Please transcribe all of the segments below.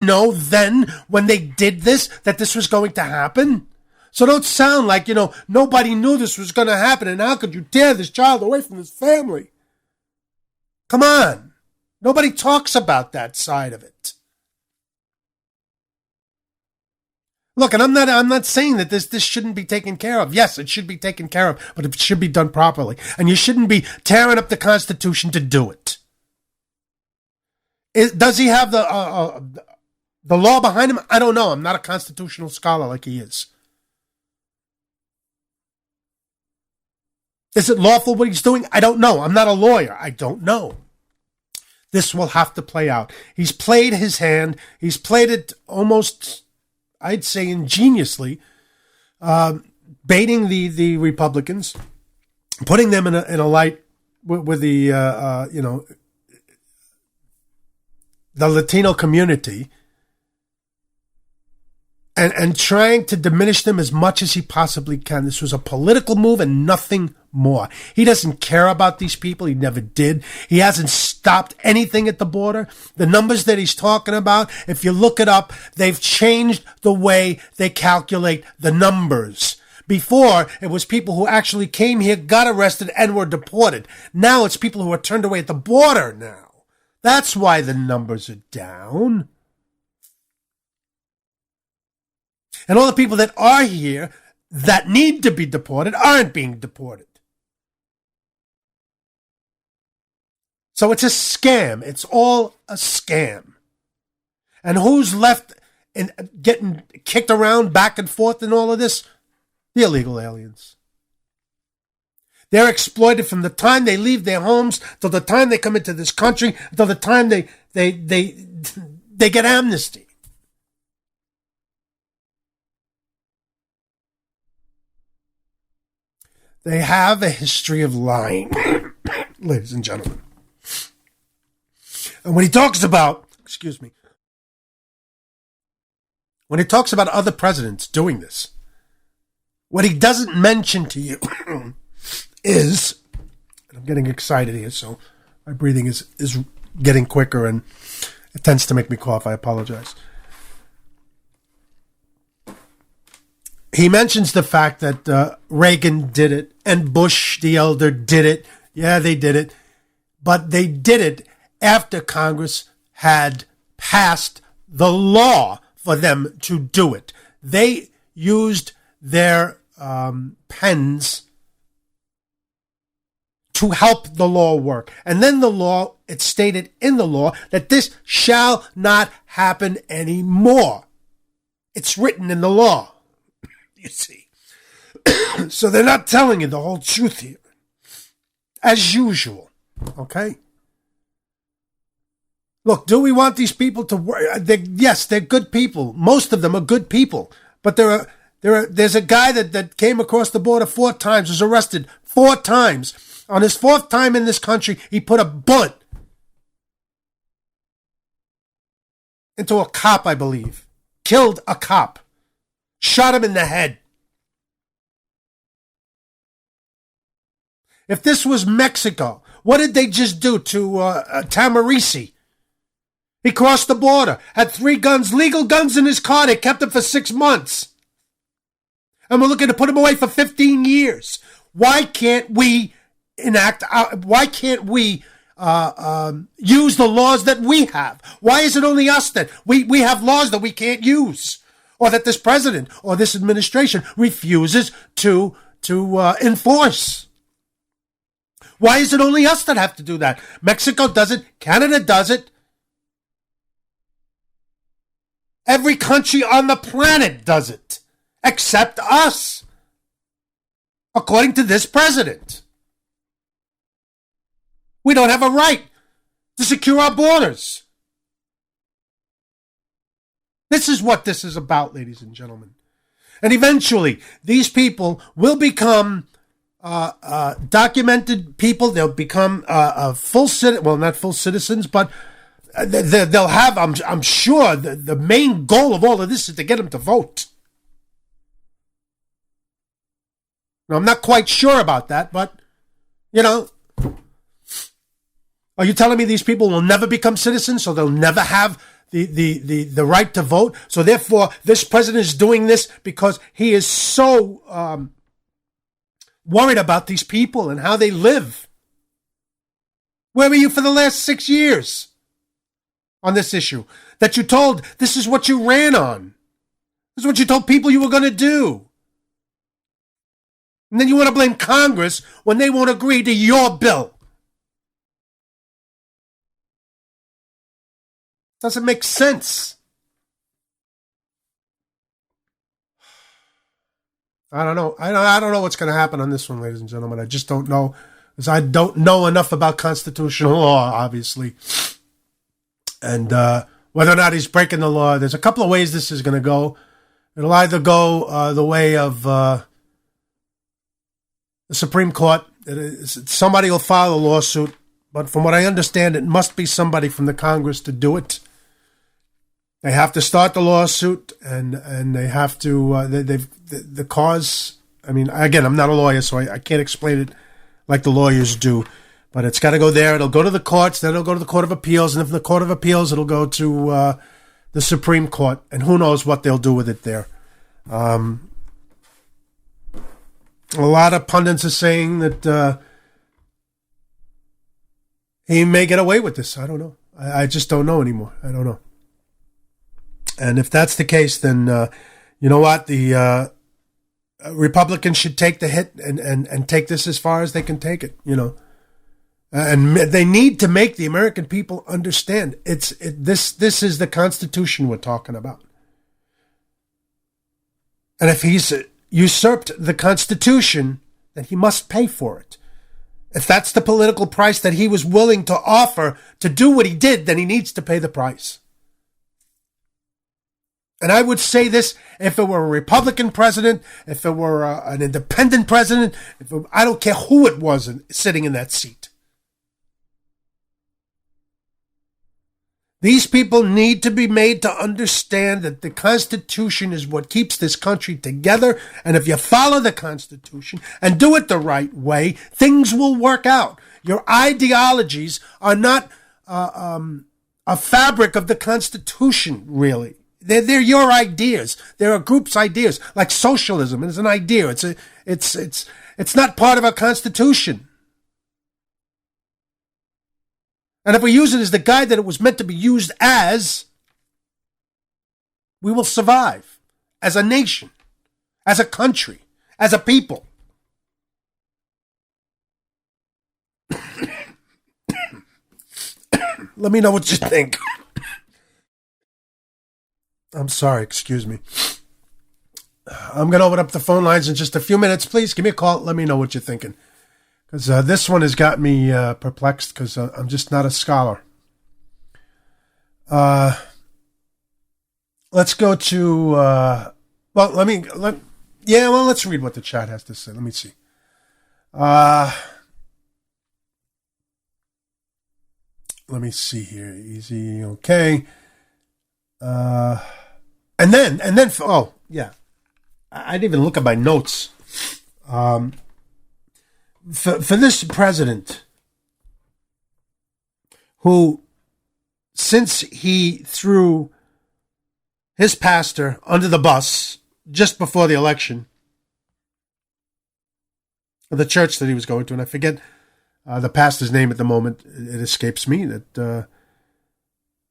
know then when they did this that this was going to happen? So don't sound like, nobody knew this was going to happen, and how could you tear this child away from his family? Come on. Nobody talks about that side of it. Look, and I'm not saying that this shouldn't be taken care of. Yes, it should be taken care of, but it should be done properly. And you shouldn't be tearing up the Constitution to do it. Does he have the law behind him? I don't know. I'm not a constitutional scholar like he is. Is it lawful what he's doing? I don't know. I'm not a lawyer. I don't know. This will have to play out. He's played his hand. He's played it almost, I'd say, ingeniously, baiting the Republicans, putting them in a light with the Latino community, and trying to diminish them as much as he possibly can. This was a political move and nothing more. He doesn't care about these people. He never did. He hasn't stopped anything at the border. The numbers that he's talking about, if you look it up, they've changed the way they calculate the numbers. Before, it was people who actually came here, got arrested, and were deported. Now it's people who are turned away at the border now. That's why the numbers are down. And all the people that are here that need to be deported aren't being deported. So it's a scam. It's all a scam. And who's left in getting kicked around back and forth in all of this? The illegal aliens. They're exploited from the time they leave their homes till the time they come into this country, till the time they get amnesty. They have a history of lying, ladies and gentlemen. And when he talks about, when he talks about other presidents doing this, what he doesn't mention to you is, and I'm getting excited here, so my breathing is getting quicker and it tends to make me cough. I apologize. He mentions the fact that Reagan did it and Bush the elder did it. Yeah, they did it. But they did it after Congress had passed the law for them to do it. They used their pens to help the law work. And then the law, it stated in the law that this shall not happen anymore. It's written in the law. You see. So they're not telling you the whole truth here. As usual. Okay? Look, do we want these people to work? Yes, they're good people. Most of them are good people. But there's a guy that came across the border 4 times, was arrested 4 times. On his 4th time in this country, he put a bullet into a cop, I believe. Killed a cop. Shot him in the head. If this was Mexico, what did they just do to Tamarisi? He crossed the border, had 3 guns, legal guns in his car. They kept him for 6 months. And we're looking to put him away for 15 years. Why can't we why can't we use the laws that we have? Why is it only us that we have laws that we can't use? Or that this president or this administration refuses to enforce? Why is it only us that have to do that? Mexico does it. Canada does it. Every country on the planet does it. Except us. According to this president. We don't have a right to secure our borders. This is what this is about, ladies and gentlemen. And eventually, these people will become documented people. They'll become not full citizens, but they'll have, I'm sure, the main goal of all of this is to get them to vote. Now, I'm not quite sure about that, but, are you telling me these people will never become citizens, so they'll never have the right to vote. So therefore, this president is doing this because he is so worried about these people and how they live. Where were you for the last 6 years on this issue? That you told, this is what you ran on. This is what you told people you were going to do. And then you want to blame Congress when they won't agree to your bill. Doesn't make sense. I don't know. I don't know what's going to happen on this one, ladies and gentlemen. I just don't know. Because I don't know enough about constitutional law, obviously. And whether or not he's breaking the law, there's a couple of ways this is going to go. It'll either go the way of the Supreme Court. Somebody will file a lawsuit. But from what I understand, it must be somebody from the Congress to do it. They have to start the lawsuit, and they have to, the cause, I mean, again, I'm not a lawyer, so I can't explain it like the lawyers do, but it's got to go there. It'll go to the courts, then it'll go to the Court of Appeals, and if the Court of Appeals, it'll go to the Supreme Court, and who knows what they'll do with it there. A lot of pundits are saying that he may get away with this. I don't know. I just don't know anymore. I don't know. And if that's the case, then you know what? The Republicans should take the hit and take this as far as they can take it, you know. And they need to make the American people understand this is the Constitution we're talking about. And if he's usurped the Constitution, then he must pay for it. If that's the political price that he was willing to offer to do what he did, then he needs to pay the price. And I would say this, if it were a Republican president, if it were an independent president, I don't care who it was sitting in that seat. These people need to be made to understand that the Constitution is what keeps this country together. And if you follow the Constitution and do it the right way, things will work out. Your ideologies are not a fabric of the Constitution, really. They're your ideas. They're a group's ideas, like socialism is an idea. It's not part of our Constitution. And if we use it as the guide that it was meant to be used as, we will survive as a nation, as a country, as a people. Let me know what you think. I'm sorry, excuse me. I'm going to open up the phone lines in just a few minutes. Please give me a call. Let me know what you're thinking. Because this one has got me perplexed because I'm just not a scholar. Let's go to, let's read what the chat has to say. Let me see. Let me see here. Easy, okay. And then, oh, yeah. I didn't even look at my notes. For this president, who, since he threw his pastor under the bus just before the election, of the church that he was going to, and I forget the pastor's name at the moment, it escapes me, that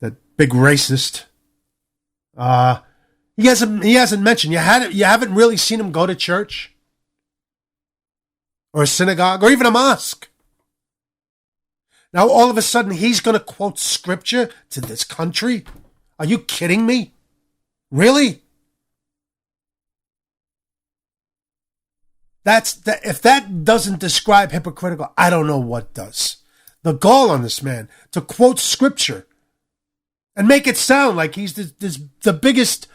big racist, he hasn't mentioned, you haven't really seen him go to church or a synagogue or even a mosque. Now all of a sudden he's going to quote scripture to this country? Are you kidding me? Really? If that doesn't describe hypocritical, I don't know what does. The gall on this man to quote scripture and make it sound like he's the biggest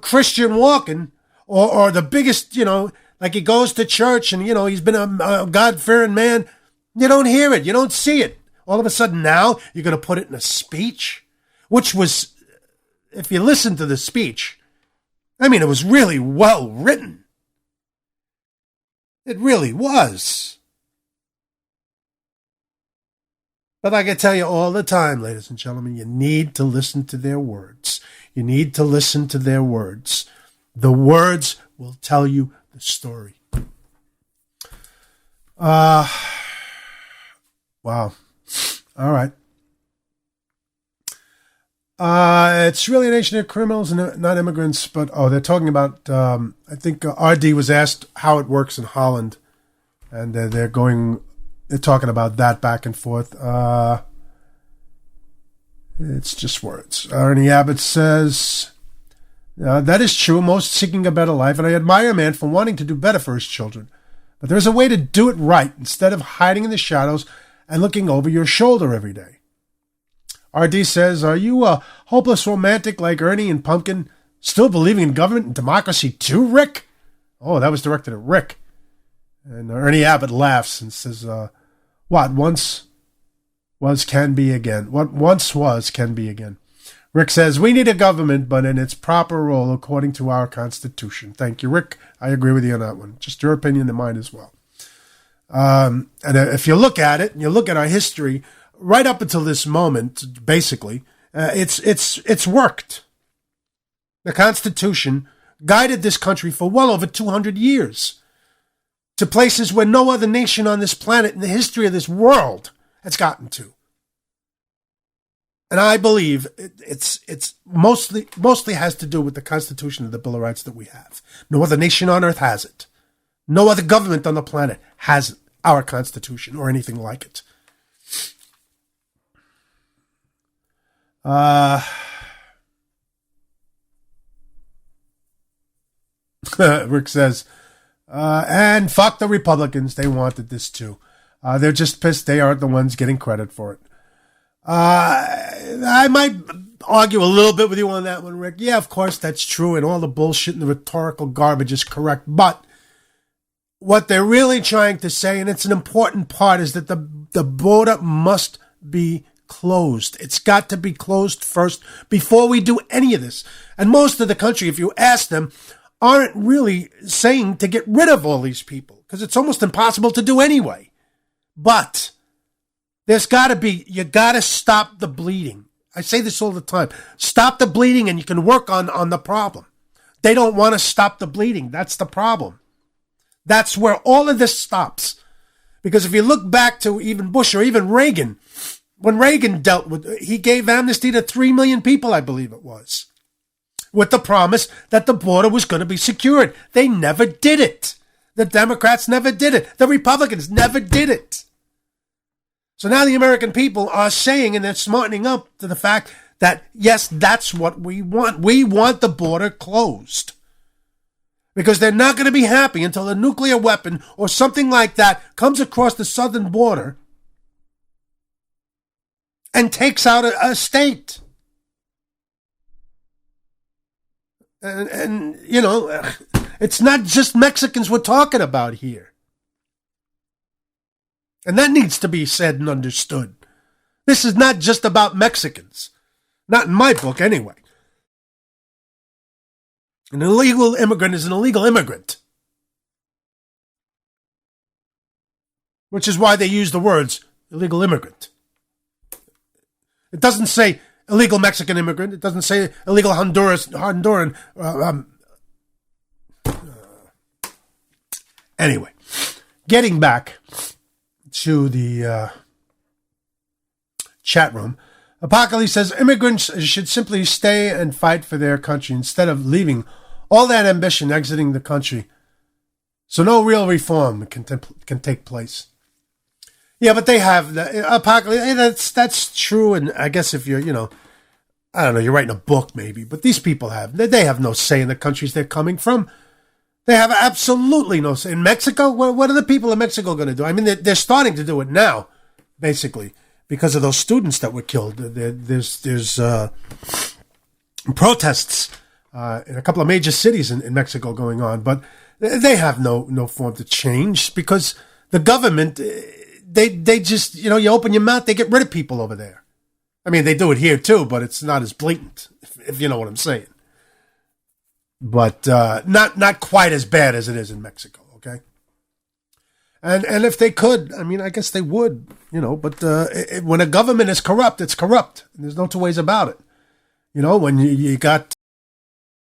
Christian walking, or the biggest, like he goes to church and, he's been a God-fearing man. You don't hear it. You don't see it. All of a sudden now you're going to put it in a speech, which was, if you listen to the speech, I mean, it was really well written. It really was. But like I tell you all the time, ladies and gentlemen, you need to listen to their words. You need to listen to their words. The words will tell you the story. Wow. All right. It's really a nation of criminals and not immigrants, but, they're talking about, I think RD was asked how it works in Holland, and they're talking about that back and forth. It's just words. Ernie Abbott says, that is true, most seeking a better life, and I admire a man for wanting to do better for his children. But there's a way to do it right, instead of hiding in the shadows and looking over your shoulder every day. RD says, are you a hopeless romantic like Ernie and Pumpkin, still believing in government and democracy too, Rick? Oh, that was directed at Rick. And Ernie Abbott laughs and says, what once was can be again. What once was can be again. Rick says, we need a government, but in its proper role according to our Constitution. Thank you, Rick. I agree with you on that one. Just your opinion and mine as well. And if you look at it, and you look at our history, right up until this moment, basically, it's worked. The Constitution guided this country for well over 200 years to places where no other nation on this planet in the history of this world has gotten to. And I believe it's mostly has to do with the Constitution and the Bill of Rights that we have. No other nation on earth has it. No other government on the planet has our Constitution or anything like it. Rick says, and fuck the Republicans. They wanted this too. They're just pissed they aren't the ones getting credit for it. I might argue a little bit with you on that one, Rick. Yeah, of course that's true, and all the bullshit and the rhetorical garbage is correct. But what they're really trying to say, and it's an important part, is that the border must be closed. It's got to be closed first before we do any of this. And most of the country, if you ask them, aren't really saying to get rid of all these people, because it's almost impossible to do anyway. But there's got to be, you got to stop the bleeding. I say this all the time. Stop the bleeding and you can work on the problem. They don't want to stop the bleeding. That's the problem. That's where all of this stops. Because if you look back to even Bush or even Reagan, when Reagan dealt with, he gave amnesty to 3 million people, I believe it was, with the promise that the border was going to be secured. They never did it. The Democrats never did it. The Republicans never did it. So now the American people are saying, and they're smartening up to the fact that, yes, that's what we want. We want the border closed. Because they're not going to be happy until a nuclear weapon or something like that comes across the southern border and takes out a state. And, you know, it's not just Mexicans we're talking about here. And that needs to be said and understood. This is not just about Mexicans. Not in my book, anyway. An illegal immigrant is an illegal immigrant. Which is why they use the words illegal immigrant. It doesn't say illegal Mexican immigrant. It doesn't say illegal Honduran. Anyway, getting back to the chat room, Apocalypse says immigrants should simply stay and fight for their country instead of leaving all that ambition exiting the country. So no real reform can take place. Yeah, but they have Apocalypse. That's true, and I guess if you're, I don't know, you're writing a book maybe, but these people they have no say in the countries they're coming from. They have absolutely no say. In Mexico, what are the people in Mexico going to do? I mean, they're starting to do it now, basically, because of those students that were killed. There's protests in a couple of major cities in Mexico going on, but they have no form to change because the government, they just, you open your mouth, they get rid of people over there. I mean, they do it here too, but it's not as blatant, if you know what I'm saying. But not quite as bad as it is in Mexico, okay? And if they could, I mean, I guess they would, but when a government is corrupt, it's corrupt. There's no two ways about it. When you got